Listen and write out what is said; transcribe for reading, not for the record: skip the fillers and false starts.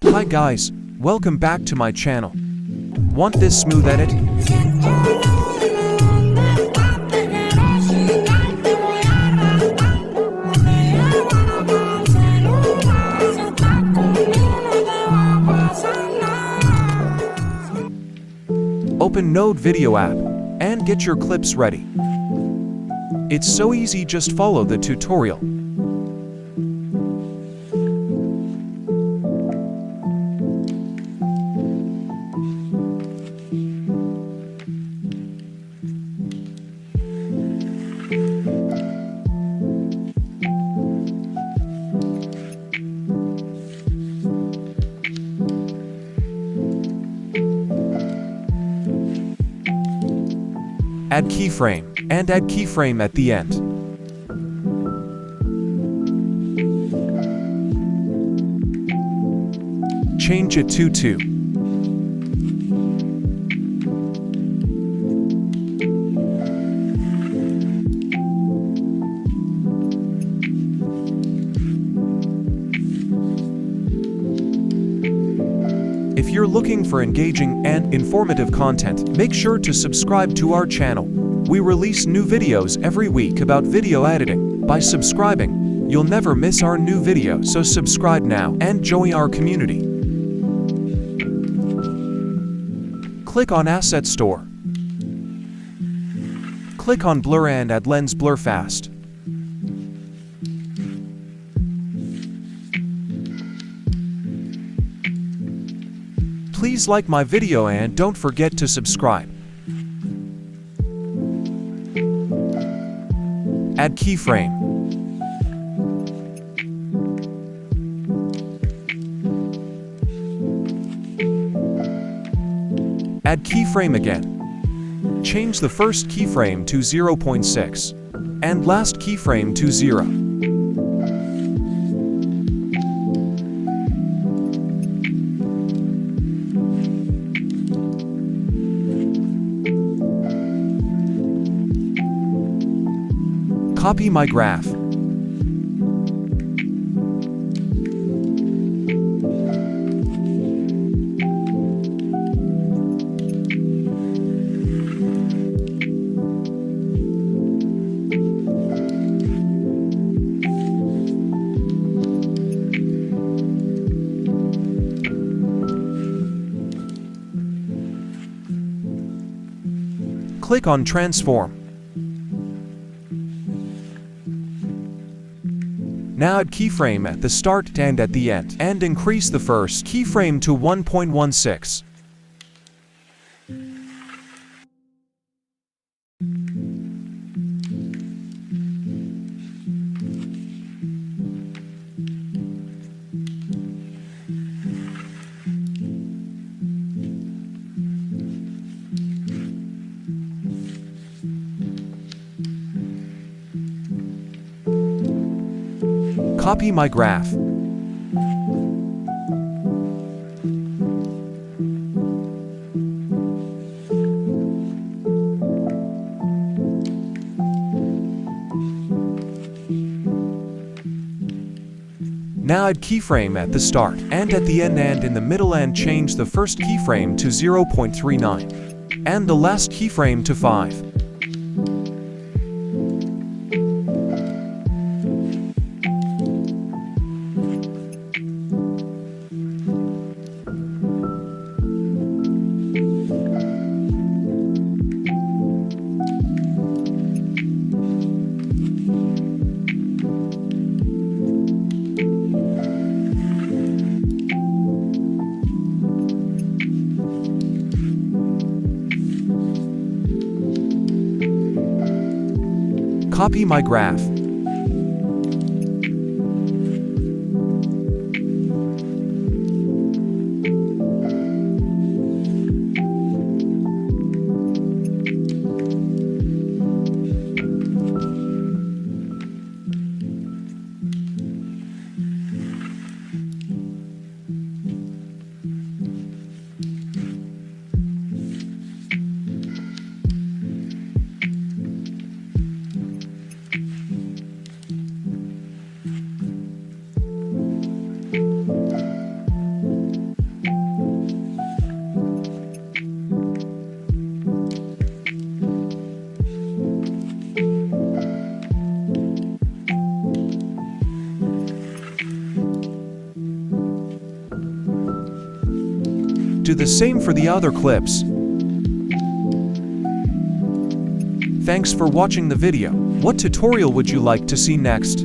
Hi guys, welcome back to my channel. Want this smooth edit? Open Node Video app and get your clips ready. It's so easy, just follow the tutorial. Add keyframe, and add keyframe at the end. Change it to 2. If you're looking for engaging and informative content, make sure to subscribe to our channel. We release new videos every week about video editing. By subscribing, you'll never miss our new video, so subscribe now and join our community. Click on Asset Store. Click on Blur and add Lens Blur Fast. Please like my video and don't forget to subscribe. Add keyframe. Add keyframe again. Change the first keyframe to 0.6 and last keyframe to 0. Copy my graph. Click on Transform. Now add keyframe at the start and at the end, and increase the first keyframe to 1.16. Copy my graph. Now add keyframe at the start and at the end and in the middle, and change the first keyframe to 0.39 and the last keyframe to 5. Copy my graph. Do the same for the other clips. Thanks for watching the video. What tutorial would you like to see next?